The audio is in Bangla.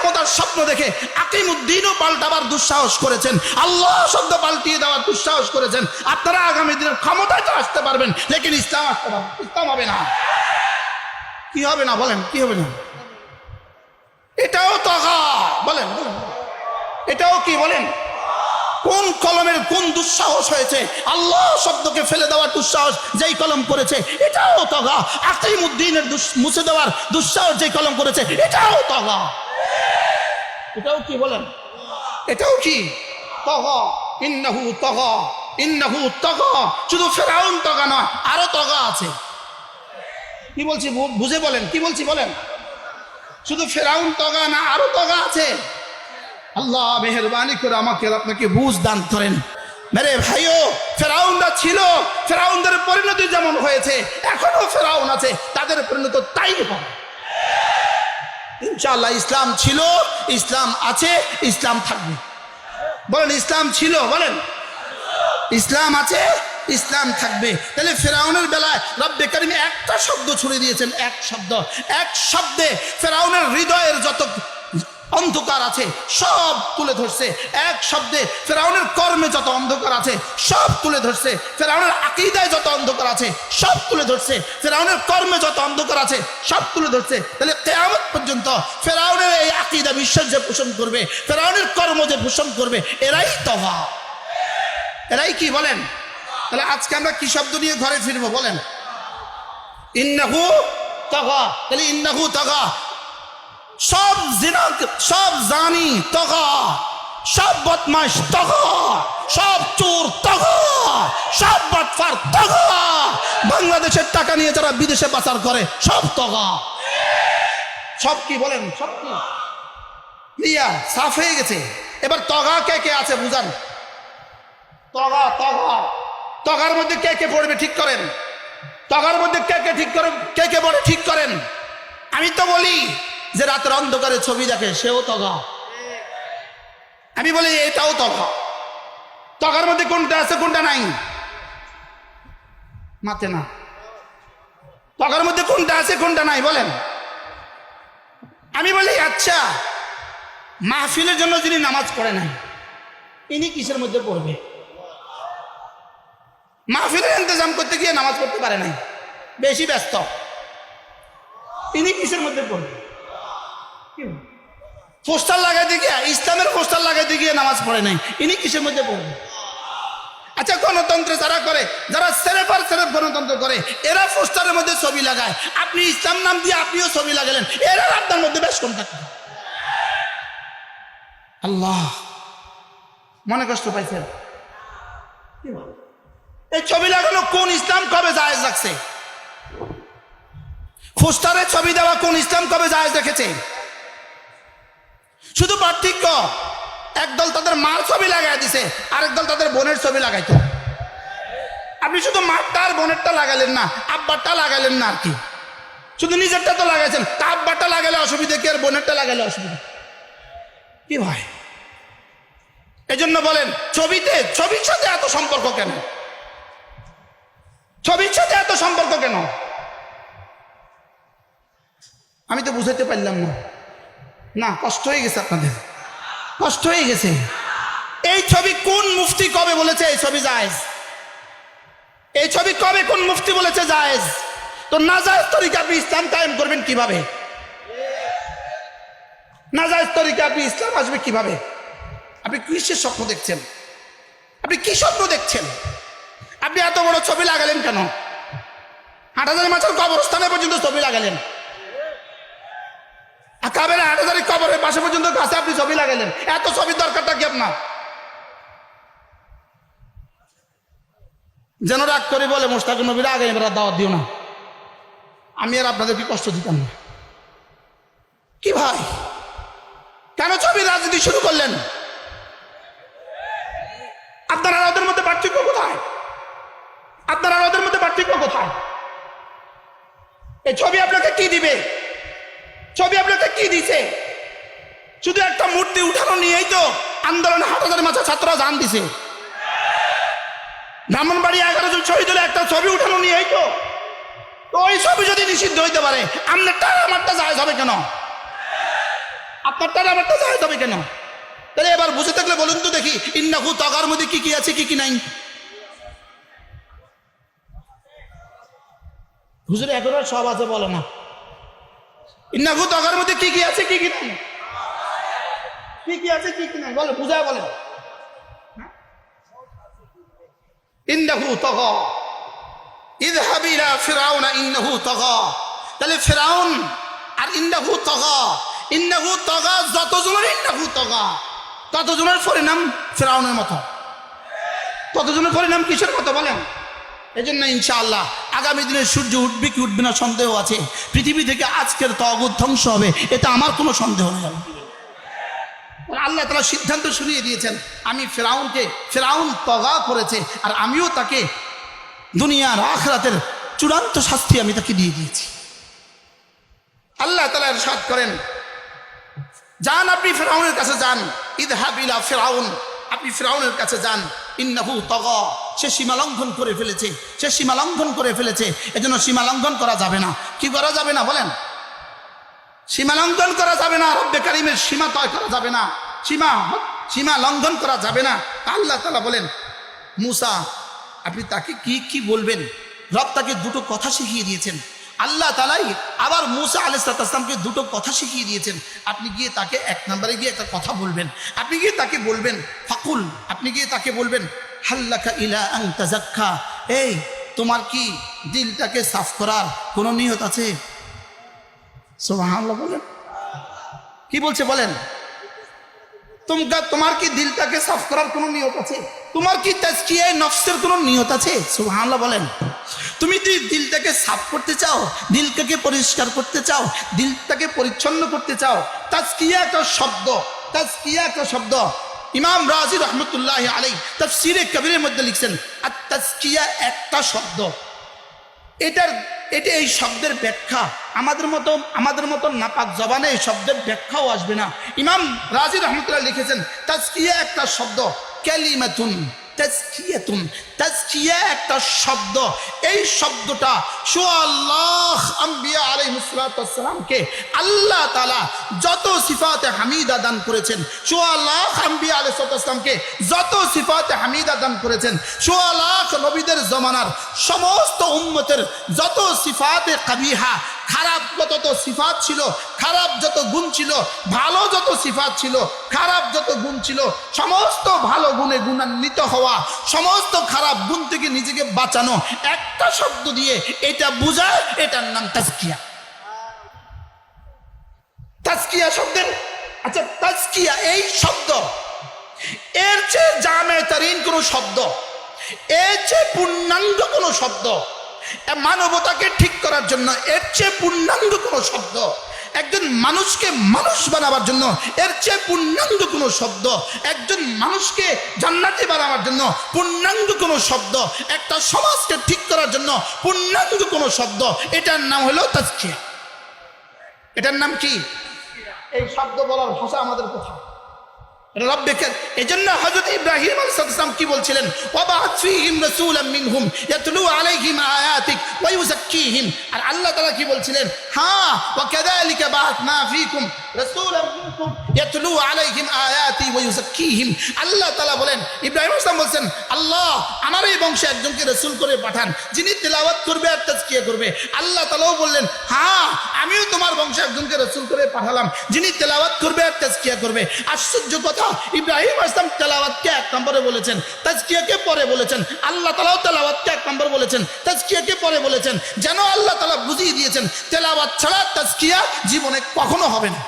ক্ষমতার স্বপ্ন দেখে আকিমুদ্দিনও পাল্টাবার দুঃসাহস করেছেন, আল্লাহ শব্দ পাল্টিয়ে দেওয়ার দুঃসাহস করেছেন। আপনারা আগামী দিনের ক্ষমতায় তো আসতে পারবেন, লেকিন ইসলাম আসতে পারবেন, ইসলাম হবে না। কি হবে না বলেন, কি হবে না? এটাও তগা, বলেন বলেন, এটাও কি বলেন? কোন কলমের কোন দুঃসাহস হয়েছে? আল্লাহ শব্দকে ফেলে দেওয়ার দুঃসাহস যেই কলম করেছে এটাও তগা। আকিমুদ্দিনের মুছে দেওয়ার দুঃসাহস যেই কলম করেছে এটাও তগা। এটাও কি বলেন? এটাও কি তগা? ইন্নাহু তগা, ইন্নাহু তগা। শুধু ফেরাউন তগা নয়, আরো তগা আছে। কি বলছি বুঝে বলেন, কি বলছি বলেন? শুধু ফেরাউন তগা না, আরো তগা আছে। আল্লাহ মেহেরবানি করে আমাকে আপনাকে বুঝ দান করেন। মেরে ভাইও, ফেরাউনরা ছিল, ফেরাউনদের পরিণতি যেমন হয়েছে এখনো ফেরাউন আছে, তাদের পরিণতি তাই হবে ইনশাআল্লাহ। ইসলাম ছিল, ইসলাম আছে, ইসলাম থাকবে। বলেন ইসলাম ছিল, বলেন ইসলাম আছে, ইসলাম থাকবে। তাহলে ফেরাউনের বেলায় রব্বে কারীম একটা শব্দ ছুড়ে দিয়েছেন, এক শব্দ, এক শব্দে ফেরাউনের হৃদয়ের যত অন্ধকার আছে সব তুলে ধরছে। এক শব্দে ফেরাউনের কর্মে যত অন্ধকার আছে সব তুলে ধরছে। ফেরাউনের আকীদায় যত অন্ধকার আছে সব তুলে ধরছে। ফেরাউনের কর্মে যত অন্ধকার আছে সব তুলে ধরছে। তাহলে কিয়ামত পর্যন্ত ফেরাউনের এই আকীদা বিশ্বাস যে পোষণ করবে, ফেরাউনের কর্ম যে পোষণ করবে, এরাই তগা, এরাই কি বলেন? তাহলে আজকে আমরা কি শব্দ নিয়ে ঘরে ফিরবো বলেন? ইন্নাহু তগা। তাহলে ইন্নাহু তগা, সব জিনা, সব জানি তগা, সব বদমাশ তগা, সব চোর তগা, সব বাটফার তগা, বাংলাদেশের টাকা নিয়ে যারা বিদেশে পাচার করে সব তগা। সব কি বলেন? সব কি ক্লিয়ার, সাফ হয়ে গেছে। এবার তগা কে কে আছে বুঝান। তগা, তগা, তগার মধ্যে কে কে পড়বে ঠিক করেন। তগার মধ্যে কে কে ঠিক করেন, কে কে পড়ে ঠিক করেন। আমি তো বলি যে রাতের অন্ধকারে ছবি দেখে সেও তগা। আমি বলি এটাও তগা। তগার মধ্যে কোনটা আছে কোনটা নাই মাতে না। তগার মধ্যে কোনটা আছে কোনটা নাই বলেন। আমি বলি আচ্ছা, মাহফিলের জন্য যিনি নামাজ পড়ে নাই ইনি কিসের মধ্যে পড়বে? মাহফিলের ইন্তজাম করতে গিয়ে নামাজ পড়তে পারে নাই, বেশি ব্যস্ত, ইনি কিসের মধ্যে পড়বে? পোস্টার লাগাইতে গিয়ে, ইসলামের পোস্টার লাগাইতে গিয়ে নামাজ পড়ে নাই, ইনি কিসের মধ্যে পড়বে? আচ্ছা, গণতন্ত্র যারা করে, যারা সেরেফ আর সেরেফ গণতন্ত্র করে, এরা পোস্টারের মধ্যে ছবি লাগায়, আপনি ইসলাম নাম দিয়ে আপনিও ছবি লাগালেন, এরা আপনার মধ্যে বেশ কম থাকে। আল্লাহ, মনে কষ্ট পাইছেন? এই ছবি লাগানো কোন ইসলাম কবে জায়েজ রাখছে? পোস্টারে ছবি দেওয়া কোন ইসলাম কবে জায়েজ রেখেছে? শুধু পার্থক্য, একদল তাদের মার ছবি লাগাই দিছে, আরেক দল তাদের বোনের ছবি লাগাইতো। আপনি শুধু মারটা আর বোনেরটা লাগাইলেন না, আব্বারটা লাগাইলেন না আর কি, শুধু নিজেরটা তো লাগাইছেন। তা আব্বারটা লাগাইলে অসুবিধা কি, আর বোনেরটা লাগাইলে অসুবিধা কি ভাই? এই জন্য বলেন, ছবির সাথে এত সম্পর্ক কেন? ছবির সাথে এত সম্পর্ক কেন? আমি তো বুঝাইতে পারলাম না। না, কষ্ট হয়ে গেছে আপনাদের, কষ্ট হয়ে গেছে। এই ছবি কোন মুফতি কবে বলেছে এই ছবি জায়েজ? এই ছবি কবে কোন মুফতি বলেছে জায়েজ? তো নাজায়েজ তরিকা আপনি ইসলাম কায়েম করবেন কিভাবে? নাজায়েজ তরিকা আপনি ইসলাম আসবে কিভাবে? আপনি কিসের স্বপ্ন দেখছেন? আপনি কি স্বপ্ন দেখছেন? আপনি এত বড় ছবি লাগালেন কেন? হাটহাজারী মাছের কবরস্থানে পর্যন্ত ছবি লাগালেন, কাবের হাটহাজারী কবরের পাশে পর্যন্ত কাছে আপনি ছবি লাগালেন, এত ছবির দরকারটা কি আপনার? যেন রাগ করে বলে মোশতাক নবীর আগে এবার দাওয়াত দিও না, আমি আর আপনাদেরকে কষ্ট দিতাম না। কি ভাই, কেন ছবির রাজনীতি শুরু করলেন? আপনারা ওদের মধ্যে পার্থক্য কোথায়? আপনারা ওদের মধ্যে পার্থক্য কোথায়? এই ছবি আপনাকে কি দিবে? ছবি আপনাকে কি দিছে? শুধু একটা মূর্তি উঠানো নিয়েই তো আন্দোলনে হাটহাজারী মাছের ছাত্ররা জান দিছে। ব্রাহ্মণবাড়ি 11 জন শহীদ হলে একটা ছবি উঠানো নিয়েই তো। ওই ছবি যদি নিষিদ্ধ হইতে পারে, আপনারটা আমারটা জায়েজ হবে কেন? আপনার আপনারটা আমারটা যায় যাবে কেন? তাহলে এবার বুঝে থাকলে বলুন তো দেখি, ইন্নাহু তাগার মধ্যে কি কি আছে কি কি নাই? হুজুর এখনো সব আছে বলে না। ইন্নাহু তাগার মধ্যে কি কি আছে কি কি নাই? কি কি আছে কি কি নাই বলে, বুঝায় বলেন। ইন্নাহু তাগা ইযহাব ইলা ফিরআউন ইন্নাহু তাগা। তাহলে ফিরআউন আর ইন্নাহু তাগা, ইন্নাহু তাগা যতজনের ইন্নাহু তাগা ততজনের পরিণাম ফিরআউনের মতো। ততজনের পরিণাম কিসের কথা বলেন? এই জন্য ইনশাআল্লাহ আগামী দিনে সূর্য উঠবে কি উঠবে না সন্দেহ আছে। পৃথিবী থেকে আজকের তাগুত ধ্বংস হবে, এটা আমার কোনো সন্দেহ নেই। আল্লাহ তাআলা সিদ্ধান্ত শুনিয়ে দিয়েছেন, আমি ফিরআউন তগা করেছে আর আমিও তাকে দুনিয়ার আখিরাতের চূড়ান্ত শাস্তি আমি তাকে দিয়ে দিয়েছি। আল্লাহ তাআলা ইরশাদ করেন, যান আপনি ফিরআউনের কাছে যান, ইযহাব ইলা ফিরআউন, আপনি ফিরআউনের কাছে যান, ইন্নাহু তাগা, সে সীমা লঙ্ঘন করে ফেলেছে, সে সীমা লঙ্ঘন করে ফেলেছে। এজন্য সীমা লঙ্ঘন করা যাবে না। কি করা যাবে না বলেন? সীমা লঙ্ঘন করা যাবে না, রব্বে কারীমের সীমা তয় করা যাবে না, সীমা লঙ্ঘন করা যাবে না। আল্লাহ তাআলা বলেন, মুসা আপনি তাকে কি কি বলবেন? রব তাকে দুটো কথা শিখিয়ে দিয়েছেন। আল্লাহ তাআলাই আবার মুসা আলাইহিস সালামকে দুটো কথা শিখিয়ে দিয়েছেন। আপনি গিয়ে তাকে এক নম্বরে গিয়ে একটা কথা বলবেন, আপনি গিয়ে তাকে বলবেন ফাকুল, আপনি গিয়ে তাকে বলবেন হাল্লাকা ইলা আন তাযাক্কা, এই তোমার কি দিলটাকে সাফ করার কোনো নিয়ত আছে? সুবহানাল্লাহ বলেন। কি বলছে বলেন? তোমার কি দিলটাকে সাফ করার কোনো নিয়ত আছে? তোমার কি তাজকিয়ায়ে নফসের কোনো নিয়ত আছে? সুবহানাল্লাহ বলেন। তুমি দিলটাকে সাফ করতে চাও, দিলটাকে পরিষ্কার করতে চাও, দিলটাকে পরিচ্ছন্ন করতে চাও। তাজকিয়া একটা শব্দ, তাজকিয়া একটা শব্দ। ইমাম রাজি রহমতুল্লাহ আলাইহি তাফসীরে কবিরের মধ্যে লিখছেন, আর তাজকিয়া একটা শব্দ। এটা এই শব্দের ব্যাখ্যা আমাদের মতো নাপাক জবানে এই শব্দের ব্যাখ্যাও আসবে না। ইমাম রাজি রহমতুল্লাহ লিখেছেন, তাজকিয়া একটা শব্দ, কালিমাতুন তাজকিয়াতুন, তাজকিয়া একটা শব্দ। এই শব্দটা আল্লাহ আম্বিয়া আলাইহিস সালামকে আল্লাহ তাআলা যত সিফাতে হামিদা দান করেছেন, আল্লাহ আম্বিয়া আলাইহিস সালামকে যত সিফাতে হামিদা দান করেছেন, আল্লাহ নবীদের জমানার সমস্ত উম্মতের যত সিফাতে কাবিহা, খারাপ যত সিফাত ছিল, খারাপ যত গুণ ছিল, ভালো যত সিফাত ছিল, খারাপ যত গুণ ছিল, সমস্ত ভালো গুণে গুণান্বিত হওয়া, সমস্ত খারাপ গুণ থেকে নিজেকে বাঁচানো, একটা শব্দ দিয়ে এটা বোঝায়, এটার নাম তাজকিয়া। তাজকিয়া শব্দের, আচ্ছা তাজকিয়া এই শব্দ, এর চেয়ে জামে তারিন কোন শব্দ, এর চেয়ে পূর্ণাঙ্গ কোন শব্দ, মানবতাকে ঠিক করার জন্য এর চেয়ে পূর্ণাঙ্গ কোন শব্দ, একজন মানুষকে মানুষ বানাবার জন্য এর চেয়ে পূর্ণাঙ্গ কোন শব্দ, একজন মানুষকে জান্নাতি বানাবার জন্য পূর্ণাঙ্গ কোন শব্দ, একটা সমাজকে ঠিক করার জন্য পূর্ণাঙ্গ কোন শব্দ, এটার নাম হলো তাজকিয়া। এটার নাম কি? এই শব্দ বলার ভাষা আমাদের কোথায়? রব্বিকার। এজন্য হযরত ইব্রাহিম আলাইহিস সালাম কি বলছিলেন? ওয়াবা'আথ ফীহিম রাসূলাম মিনহুম ইয়াতলু আলাইহিম আয়াতিক ওয়া ইউযাক্কিহিম। আর আল্লাহ তাআলা কি বলছিলেন? হ্যাঁ, ওয়া কাযালিকা বা'আথনা ফীকুম রাসূলাম মিনকুম ইয়াতলু আলাইহিম আয়াতি ওয়া ইউযাক্কিহিম। আল্লাহ তাআলা বলেন, ইব্রাহিম আলাইহিস সালাম বলছেন, আল্লাহ আমার এই বংশে একজনকে রাসূল করে পাঠান, যিনি তেলাওয়াত করবে আর তাজকিয়া করবে। আল্লাহ তাআলাও বললেন, হ্যাঁ আমিও তোমার বংশে একজনকে রাসূল করে পাঠালাম, যিনি তেলাওয়াত করবে আর তাজকিয়া করবে। আশ্চর্য কথা, ইব্রাহিম আলাইহিস সালাম তেলাওয়াতকে এক নম্বরে বলেছেন, তাজকিয়াকে পরে বলেছেন। আল্লাহ তাআলাও তেলাওয়াতকে এক নম্বর বলেছেন, তাজকিয়াকে পরে বলেছেন। যেন আল্লাহ তাআলা বুঝিয়ে দিয়েছেন তেলাওয়াত ছাড়া তাজকিয়া জীবনে কখনো হবে না।